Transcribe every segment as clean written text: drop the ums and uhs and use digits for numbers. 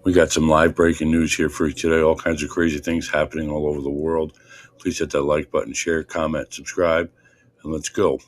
We got some live breaking news here for you today. All kinds of crazy things happening all over the world. Please hit that like button, share, comment, subscribe, and let's go.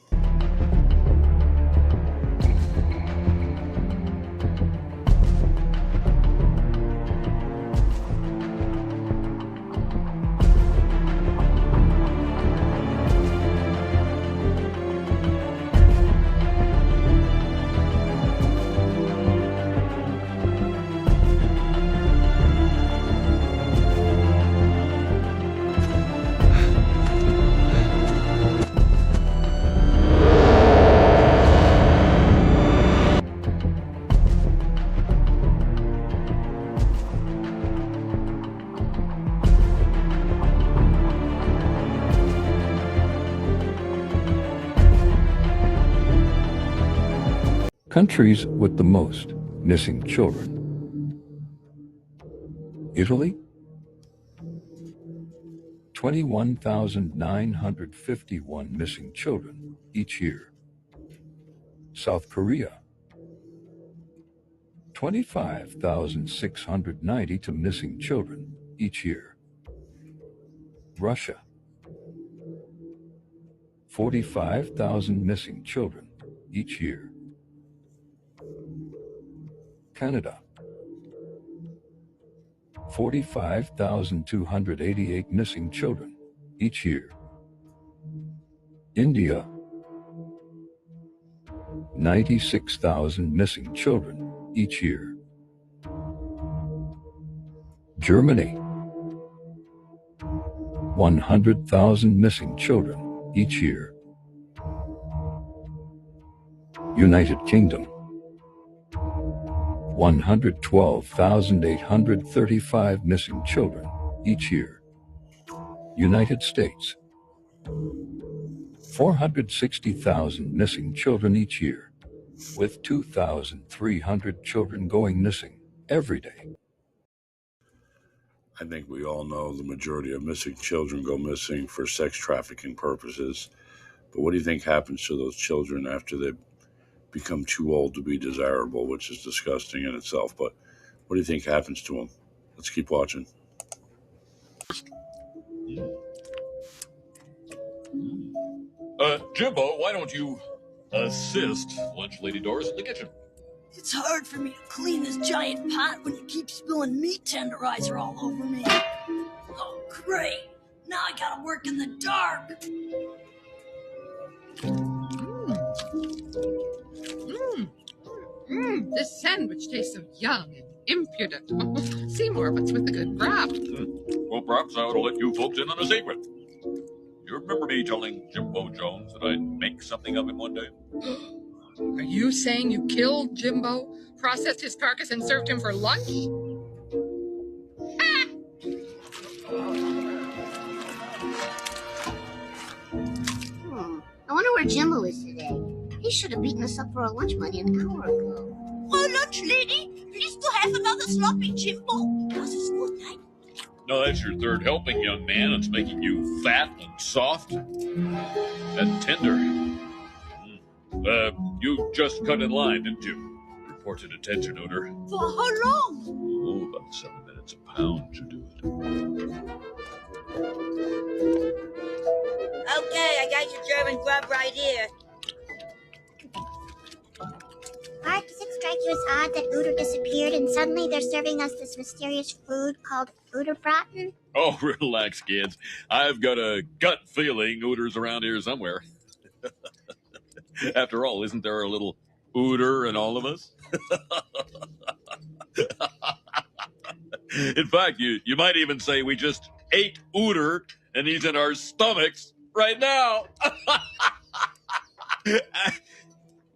Countries with the most missing children. Italy, 21,951 missing children each year. South Korea, 25,690 missing children each year. Russia, 45,000 missing children each year. Canada, 45,288 missing children each year. India, 96,000 missing children each year. Germany, 100,000 missing children each year. United Kingdom, 112,835 missing children each year. United States, 460,000 missing children each year, with 2,300 children going missing every day. I think we all know the majority of missing children go missing for sex trafficking purposes. But what do you think happens to those children after they become too old to be desirable, which is disgusting in itself? But what do you think happens to them? Let's keep watching. Jimbo, why don't you assist Lunch Lady Doris in the kitchen? It's hard for me to clean this giant pot when you keep spilling meat tenderizer all over me. Oh, great. Now I gotta work in the dark. This sandwich tastes so young and impudent. Seymour, what's with the good grub? Well, perhaps I ought to let you folks in on a secret. You remember me telling Jimbo Jones that I'd make something of him one day? Are you saying you killed Jimbo, processed his carcass, and served him for lunch? I wonder where Jimbo is today. He should have beaten us up for our lunch money an hour ago. Oh, lunch lady, please do have another sloppy Jimbo, because it's good night. No, that's your third helping, young man. It's making you fat and soft and tender. You just cut in line, didn't you? Reported attention odor. For how long? Oh, about 7 minutes a pound should do it. Okay, I got your German grub right here. Art, does it strike you as odd that Uter disappeared and suddenly they're serving us this mysterious food called Uterbraten? Oh, relax, kids. I've got a gut feeling Uter's around here somewhere. After all, isn't there a little Uter in all of us? In fact, you might even say we just ate Uter and he's in our stomachs right now.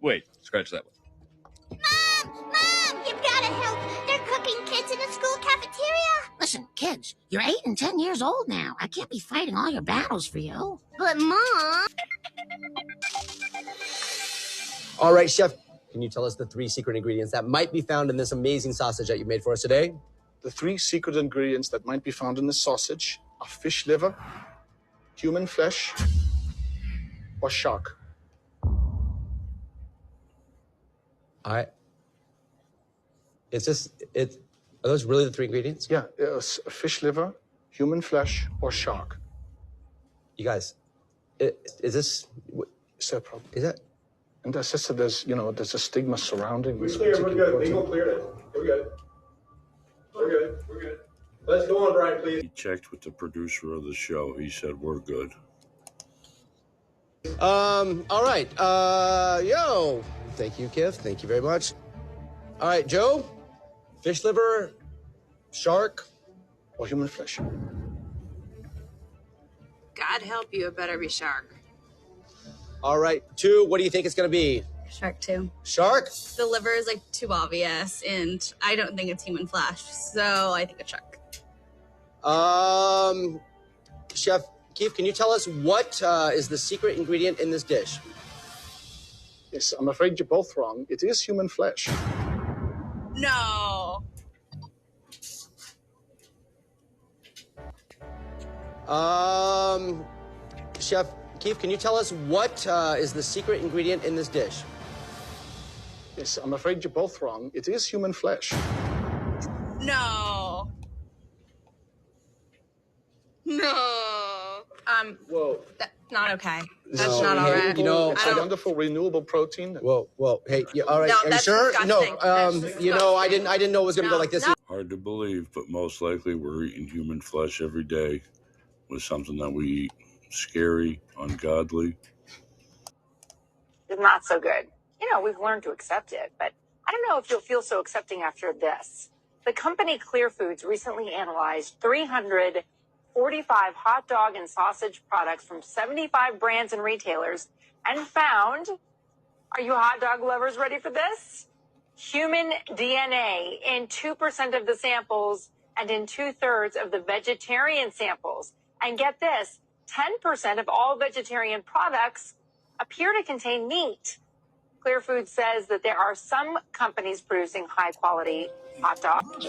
Wait, scratch that one. Mom, you've got to help. They're cooking kids in the school cafeteria. Listen, kids, you're 8 and 10 years old now. I can't be fighting all your battles for you. But Mom... All right, Chef, can you tell us the 3 secret ingredients that might be found in this amazing sausage that you made for us today? The 3 secret ingredients that might be found in the sausage are fish liver, human flesh, or shark. those really the three ingredients? Yeah, fish liver, human flesh, or shark. You guys, is this? Is that a problem? Is that? And as I said, there's a stigma surrounding this. We're particular good. protein. Legal cleared it. We're good. We're good. We're good. Let's go on, Brian, please. He checked with the producer of the show. He said, we're good. All right. Yo. Thank you, Kif. Thank you very much. All right, Joe. Fish liver, shark, Or human flesh. God help you, it better be shark. All right. 2, what do you think it's going to be? Shark too. Shark? The liver is like too obvious, and I don't think it's human flesh, so I think it's shark. Chef Keith, can you tell us what is the secret ingredient in this dish? Yes, I'm afraid you're both wrong. It is human flesh. No. Chef Keith, can you tell us what is the secret ingredient in this dish? Yes, I'm afraid you're both wrong. It is human flesh. No. No. Whoa. That's not okay. That's No, not all hey, right. you know, It's a wonderful renewable protein. Whoa, hey, all right, No, are you that's sure? disgusting. No, That's you know, I didn't know it was gonna go like this. No. Hard to believe, but most likely we're eating human flesh every day with something that we eat. Scary, ungodly. It's not so good. You know, we've learned to accept it, but I don't know if you'll feel so accepting after this. The company Clear Foods recently analyzed 345 hot dog and sausage products from 75 brands and retailers and found, are you hot dog lovers ready for this? Human DNA in 2% of the samples and in 2/3 of the vegetarian samples. And get this, 10% of all vegetarian products appear to contain meat. Clear Foods says that there are some companies producing high-quality hot dogs.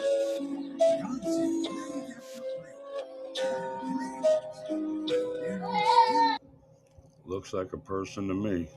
Looks like a person to me.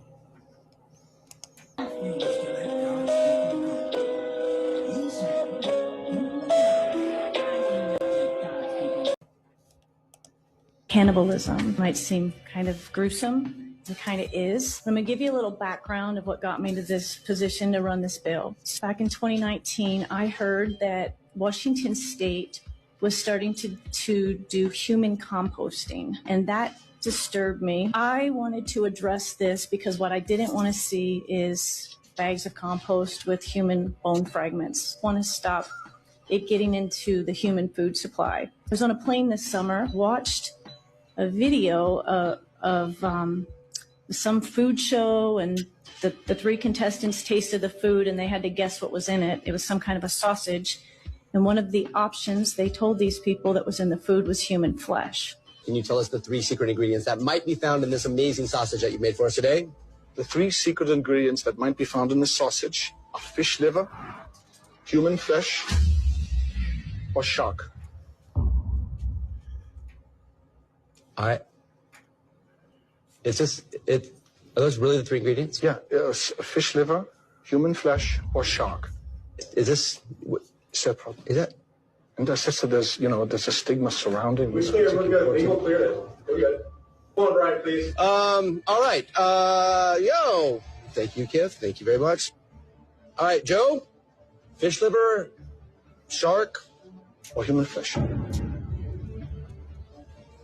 Cannibalism might seem kind of gruesome. It kind of is. Let me give you a little background of what got me to this position to run this bill. Back in 2019, I heard that Washington State was starting to do human composting, and that disturbed me. I wanted to address this because what I didn't want to see is bags of compost with human bone fragments. I want to stop it getting into the human food supply. I was on a plane this summer, watched a video of some food show, and the 3 contestants tasted the food and they had to guess what was in it. It was some kind of a sausage. And one of the options they told these people that was in the food was human flesh. Can you tell us the 3 secret ingredients that might be found in this amazing sausage that you made for us today? The 3 secret ingredients that might be found in this sausage are fish liver, human flesh, or shark. All right. Are those really the 3 ingredients? Yeah, fish liver, human flesh, or shark. Is this? Is that a problem? Is that? And as I said, there's a stigma surrounding this. We're good. Legal cleared it. We're good. Go on, Brian, please. All right. Yo. Thank you, Kif. Thank you very much. All right, Joe. Fish liver, shark, or human flesh.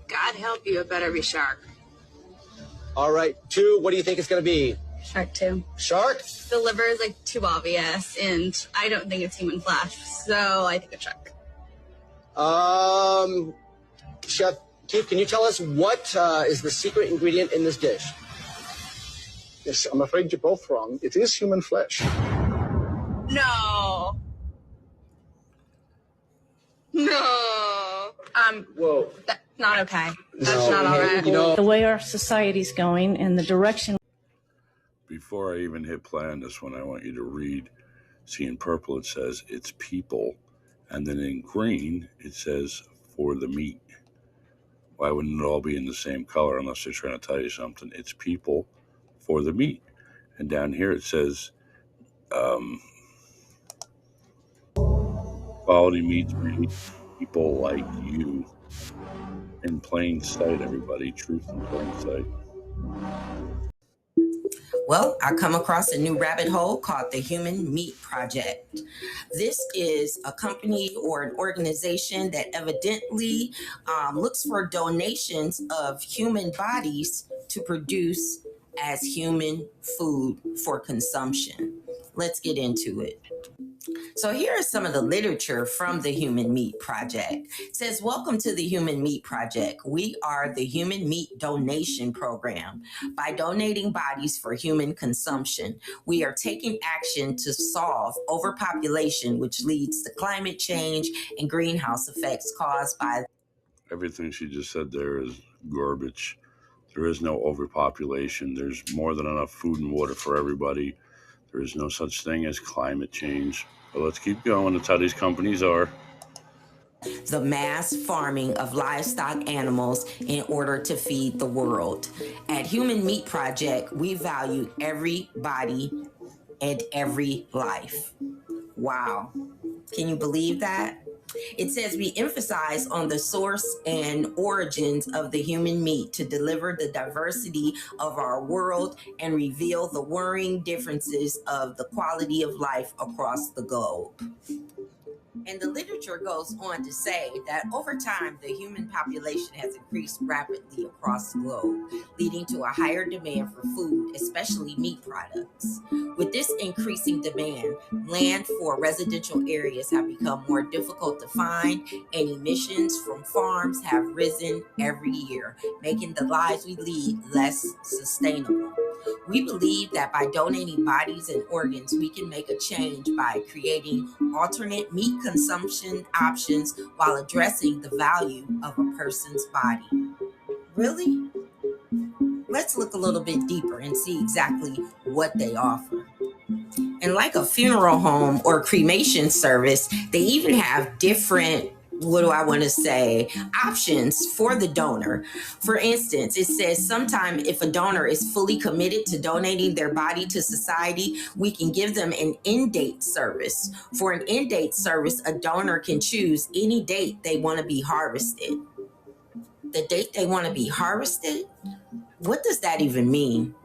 God help you, it better be shark. All right, 2, what do you think it's going to be? Shark too. Shark? The liver is like too obvious, and I don't think it's human flesh, so I think it's shark. Chef Keith, can you tell us what is the secret ingredient in this dish? Yes, I'm afraid you're both wrong. It is human flesh. No. No. Whoa. That's not okay. That's No, not all right. you know, The way our society's going and the direction. Before I even hit play on this one, I want you to read. See, in purple it says it's people, and then in green it says for the meat. Why wouldn't it all be in the same color unless they're trying to tell you something? It's people for the meat. And down here it says, quality meats made people like you. In plain sight, everybody. Truth in plain sight. Well, I come across a new rabbit hole called the Human Meat Project. This is a company or an organization that evidently looks for donations of human bodies to produce as human food for consumption. Let's get into it. So here is some of the literature from the Human Meat Project. It says, welcome to the Human Meat Project. We are the Human Meat Donation Program. By donating bodies for human consumption, we are taking action to solve overpopulation, which leads to climate change and greenhouse effects caused by... Everything she just said there is garbage. There is no overpopulation. There's more than enough food and water for everybody. There is no such thing as climate change. But let's keep going. That's how these companies are. The mass farming of livestock animals in order to feed the world. At Human Meat Project, we value every body and every life. Wow. Can you believe that? It says we emphasize on the source and origins of the human meat to deliver the diversity of our world and reveal the worrying differences of the quality of life across the globe. And the literature goes on to say that over time, the human population has increased rapidly across the globe, leading to a higher demand for food, especially meat products. With this increasing demand, land for residential areas have become more difficult to find, and emissions from farms have risen every year, making the lives we lead less sustainable. We believe that by donating bodies and organs, we can make a change by creating alternate meat consumption options while addressing the value of a person's body. Really? Let's look a little bit deeper and see exactly what they offer. And like a funeral home or cremation service, they even have different options for the donor. For instance, it says sometime if a donor is fully committed to donating their body to society, we can give them an end date service. For an end date service, a donor can choose any date they want to be harvested. The date they want to be harvested? What does that even mean?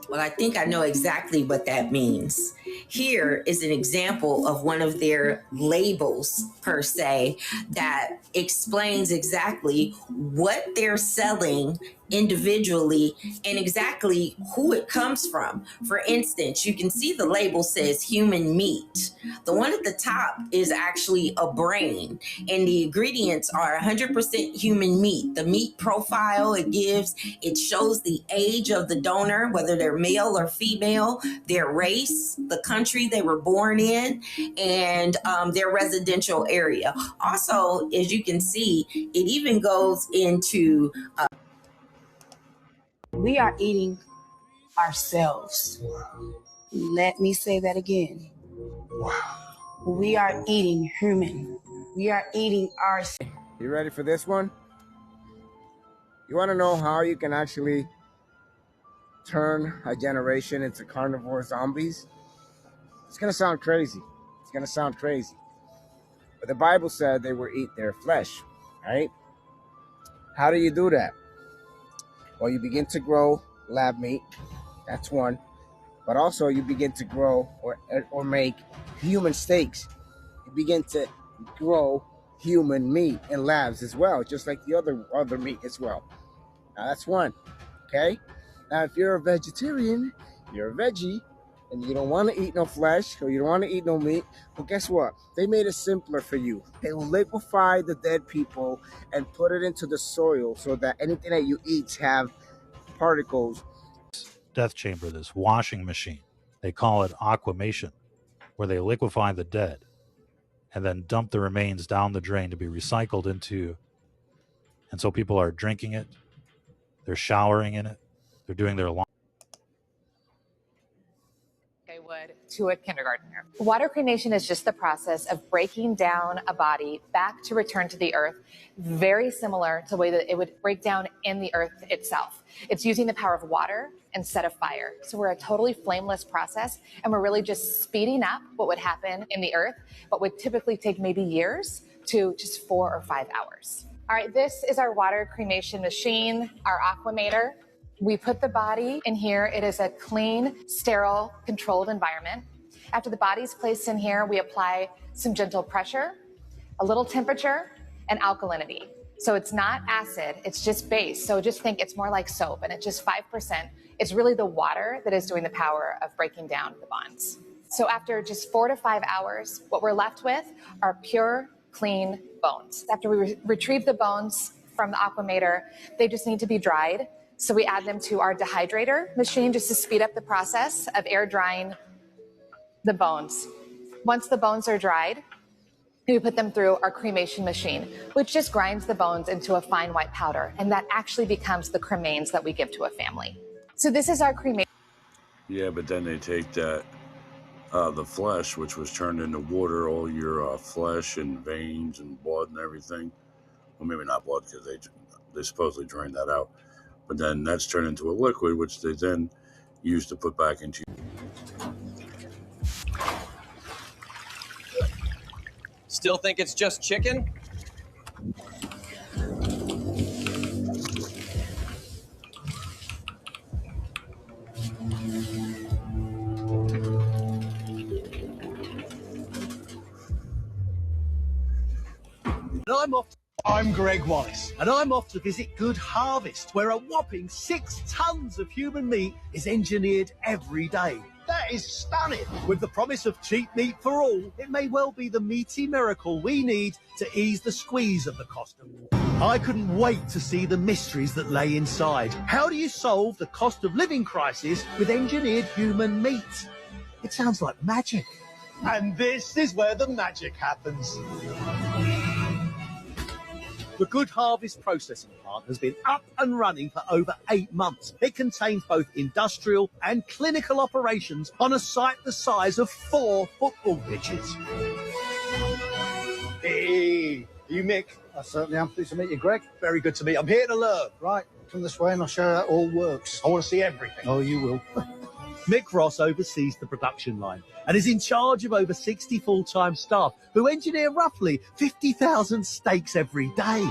Well, I think I know exactly what that means. Here is an example of one of their labels, per se, that explains exactly what they're selling individually and exactly who it comes from. For instance, you can see the label says human meat. The one at the top is actually a brain, and the ingredients are 100% human meat. The meat profile it gives, it shows the age of the donor, whether they're male or female, their race, the country they were born in, and their residential area. Also, as you can see, it even goes into we are eating ourselves. Let me say that again. We are eating human. We are eating ourselves. You ready for this one? You want to know how you can actually turn a generation into carnivore zombies? It's going to sound crazy. But the Bible said they will eat their flesh, right? How do you do that? Well, you begin to grow lab meat. That's one. But also you begin to grow or make human steaks. You begin to grow human meat in labs as well, just like the other meat as well. Now that's one, okay? Now if you're a vegetarian, you're a veggie, and you don't want to eat no flesh or you don't want to eat no meat, well, guess what? They made it simpler for you. They will liquefy the dead people and put it into the soil so that anything that you eat have particles. Death chamber, this washing machine, they call it aquamation, where they liquefy the dead and then dump the remains down the drain to be recycled into, and so people are drinking it, they're showering in it, they're doing their laundry. Okay, Wood. to a kindergartner. Water cremation is just the process of breaking down a body back to return to the earth, very similar to the way that it would break down in the earth itself. It's using the power of water instead of fire. So we're a totally flameless process, and we're really just speeding up what would happen in the earth, but would typically take maybe years to just 4 or 5 hours. All right, this is our water cremation machine, our Aquamator. We put the body in here. It is a clean, sterile, controlled environment. After the body's placed in here, we apply some gentle pressure, a little temperature, and alkalinity. So it's not acid, it's just base. So just think it's more like soap, and it's just 5%. It's really the water that is doing the power of breaking down the bonds. So after just 4 to 5 hours, what we're left with are pure, clean bones. After we retrieve the bones from the Aquamator, they just need to be dried. So we add them to our dehydrator machine just to speed up the process of air drying the bones. Once the bones are dried, we put them through our cremation machine, which just grinds the bones into a fine white powder. And that actually becomes the cremains that we give to a family. So this is our cremation. Yeah, but then they take that, the flesh, which was turned into water, all your flesh and veins and blood and everything. Well, maybe not blood, because they supposedly drain that out. But then that's turned into a liquid, which they then use to put back into. Still think it's just chicken? I'm Greg Wallace, and I'm off to visit Good Harvest, where a whopping 6 tons of human meat is engineered every day. That is stunning. With the promise of cheap meat for all, it may well be the meaty miracle we need to ease the squeeze of the cost of war. I couldn't wait to see the mysteries that lay inside. How do you solve the cost of living crisis with engineered human meat? It sounds like magic. And this is where the magic happens. The Good Harvest processing plant has been up and running for over 8 months. It contains both industrial and clinical operations on a site the size of 4 football pitches. Hey, you Mick? I certainly am pleased to meet you, Greg. Very good to meet. I'm here to learn. Right, come this way and I'll show you how it all works. I want to see everything. Oh, you will. Mick Ross oversees the production line and is in charge of over 60 full-time staff who engineer roughly 50,000 steaks every day.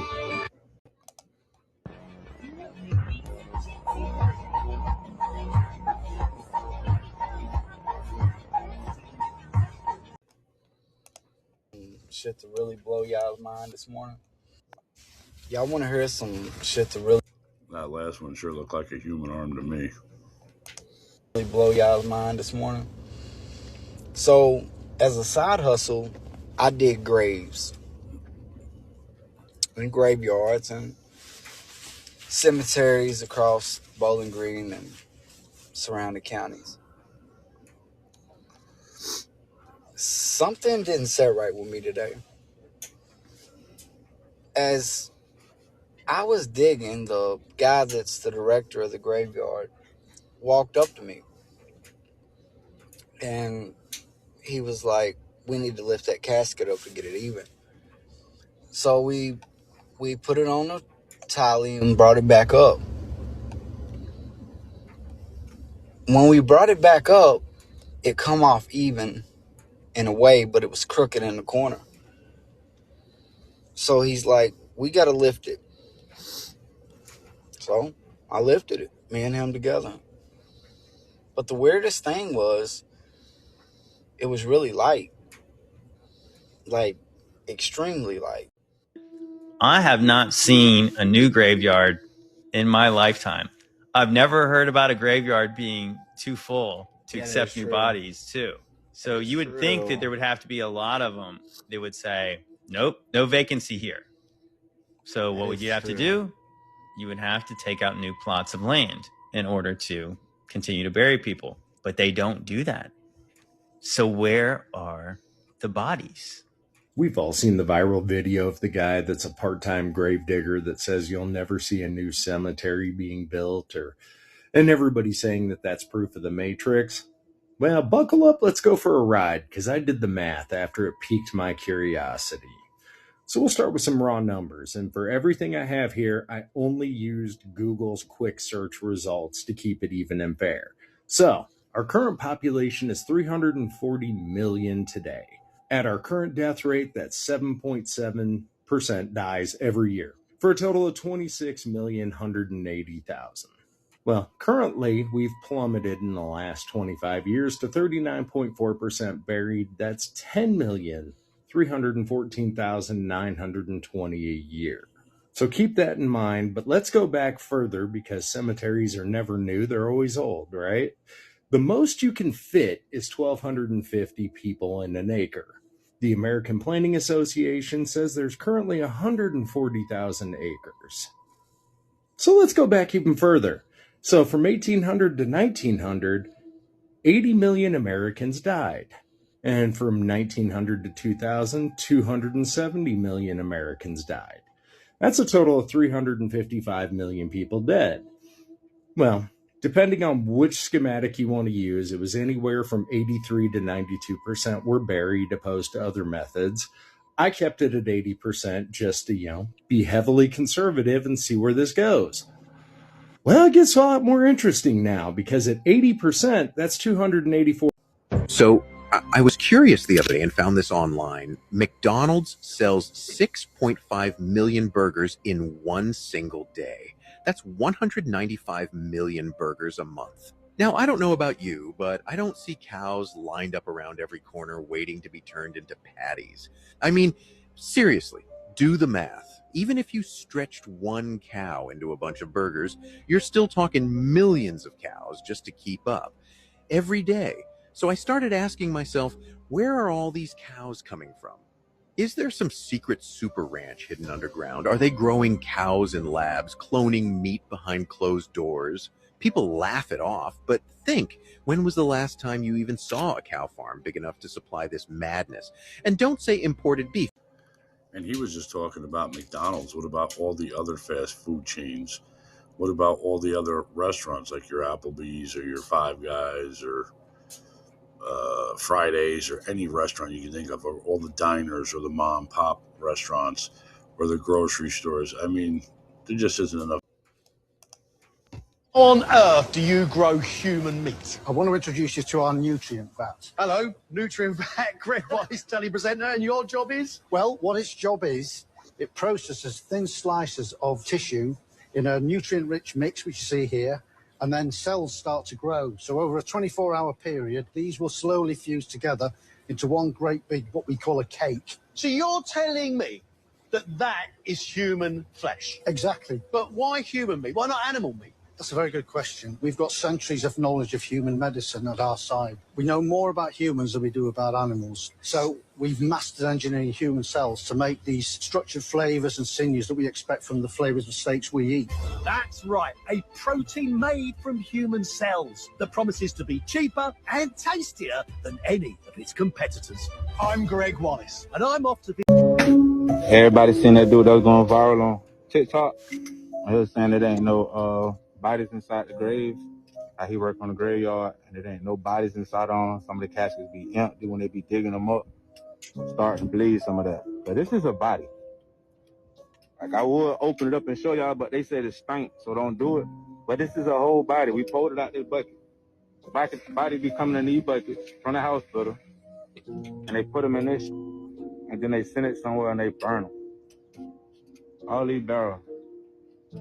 Shit to really blow y'all's mind this morning. Y'all want to hear some shit to really... That last one sure looked like a human arm to me. Blow y'all's mind this morning. So, as a side hustle, I dig graves and graveyards and cemeteries across Bowling Green and surrounding counties. Something didn't set right with me today. As I was digging, the guy that's the director of the graveyard walked up to me. And he was like, we need to lift that casket up to get it even. So we put it on a tally and brought it back up. When we brought it back up, it come off even in a way, but it was crooked in the corner. So he's like, we got to lift it. So I lifted it, me and him together. But the weirdest thing was, it was really light. Like, extremely light. I have not seen a new graveyard in my lifetime. I've never heard about a graveyard being too full to accept new bodies, too. So you would think that there would have to be a lot of them that would say, nope, no vacancy here. So what would you have to do? You would have to take out new plots of land in order to continue to bury people. But they don't do that. So where are the bodies? We've all seen the viral video of the guy that's a part-time gravedigger that says you'll never see a new cemetery being built, and everybody saying that that's proof of the Matrix. Well, buckle up, let's go for a ride, because I did the math after it piqued my curiosity. So we'll start with some raw numbers, and for everything I have here, I only used Google's quick search results to keep it even and fair. So, our current population is 340 million today. At our current death rate, that's 7.7% dies every year, for a total of 26,180,000. Well, currently, we've plummeted in the last 25 years to 39.4% buried. That's 10,314,920 a year. So keep that in mind, but let's go back further because cemeteries are never new, they're always old, right? The most you can fit is 1,250 people in an acre. The American Planning Association says there's currently 140,000 acres. So let's go back even further. So from 1800 to 1900, 80 million Americans died. And from 1900 to 2000, 270 million Americans died. That's a total of 355 million people dead. Well, depending on which schematic you want to use, it was anywhere from 83 to 92% were buried opposed to other methods. I kept it at 80% just to, be heavily conservative and see where this goes. Well, it gets a lot more interesting now because at 80%, that's 284. So I was curious the other day and found this online. McDonald's sells 6.5 million burgers in one single day. That's 195 million burgers a month. Now, I don't know about you, but I don't see cows lined up around every corner waiting to be turned into patties. I mean, seriously, do the math. Even if you stretched one cow into a bunch of burgers, you're still talking millions of cows just to keep up every day. So I started asking myself, where are all these cows coming from? Is there some secret super ranch hidden underground? Are they growing cows in labs, cloning meat behind closed doors? People laugh it off, but think, when was the last time you even saw a cow farm big enough to supply this madness? And don't say imported beef. And he was just talking about McDonald's. What about all the other fast food chains? What about all the other restaurants like your Applebee's or your Five Guys or Fridays or any restaurant you can think of, or all the diners or the mom and pop restaurants or the grocery stores? I mean, there just isn't enough. On earth do you grow human meat? I want to introduce you to our nutrient vat. Hello, nutrient vat, Greg Wise, telepresenter, and your job is? Well, what its job is, it processes thin slices of tissue in a nutrient-rich mix, which you see here, and then cells start to grow. So over a 24-hour period, these will slowly fuse together into one great big, what we call a cake. So you're telling me that is human flesh? Exactly. But why human meat? Why not animal meat? That's a very good question. We've got centuries of knowledge of human medicine at our side. We know more about humans than we do about animals. So we've mastered engineering human cells to make these structured flavors and sinews that we expect from the flavors of steaks we eat. That's right, a protein made from human cells that promises to be cheaper and tastier than any of its competitors. I'm Greg Wallace, and I'm off to Everybody seen that dude that was going viral on TikTok? He was saying there ain't no bodies inside the grave. He worked on the graveyard, and there ain't no bodies inside on. Some of the caskets be empty when they be digging them up, starting to bleed some of that. But this is a body. Like, I would open it up and show y'all, but they said it stank, so don't do it. But this is a whole body. We pulled it out this bucket. The body be coming in these buckets from the hospital, and they put them in this, and then they send it somewhere and they burn them. All these barrels.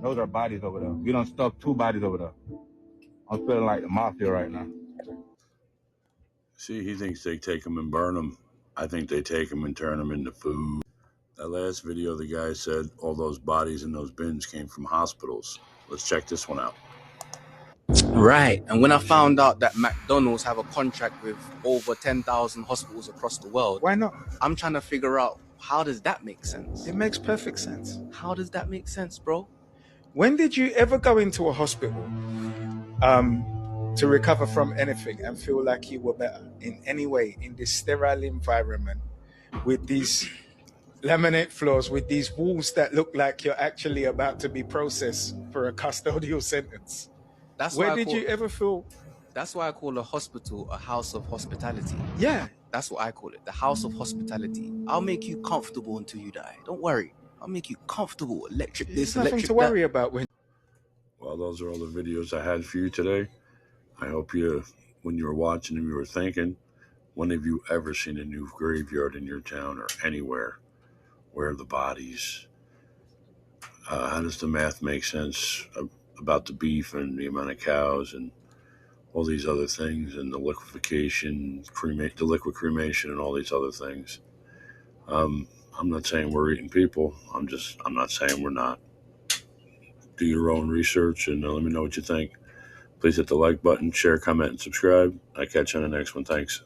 Those are bodies over there. We done stuck 2 bodies over there. I'm feeling like the mafia right now. See, he thinks they take them and burn them. I think they take them and turn them into food. That last video, the guy said all those bodies in those bins came from hospitals. Let's check this one out. Right, and when I found out that McDonald's have a contract with over 10,000 hospitals across the world, why not? I'm trying to figure out, how does that make sense? It makes perfect sense. How does that make sense, bro? When did you ever go into a hospital to recover from anything and feel like you were better in any way in this sterile environment with these laminate floors, with these walls that look like you're actually about to be processed for a custodial sentence? That's Where why did you ever feel That's why I call a hospital a house of hospitality. Yeah. That's what I call it, the house of hospitality. I'll make you comfortable until you die. Don't worry. I'll make you comfortable. Electric this, There's nothing electric to that. worry about when. Well, those are all the videos I had for you today. I hope you, when you were watching them, you were thinking, when have you ever seen a new graveyard in your town or anywhere? Where are the bodies? How does the math make sense about the beef and the amount of cows and all these other things and the liquefaction, the liquid cremation and all these other things? I'm not saying we're eating people. I'm not saying we're not. Do your own research and let me know what you think. Please hit the like button, share, comment, and subscribe. I'll catch you on the next one. Thanks.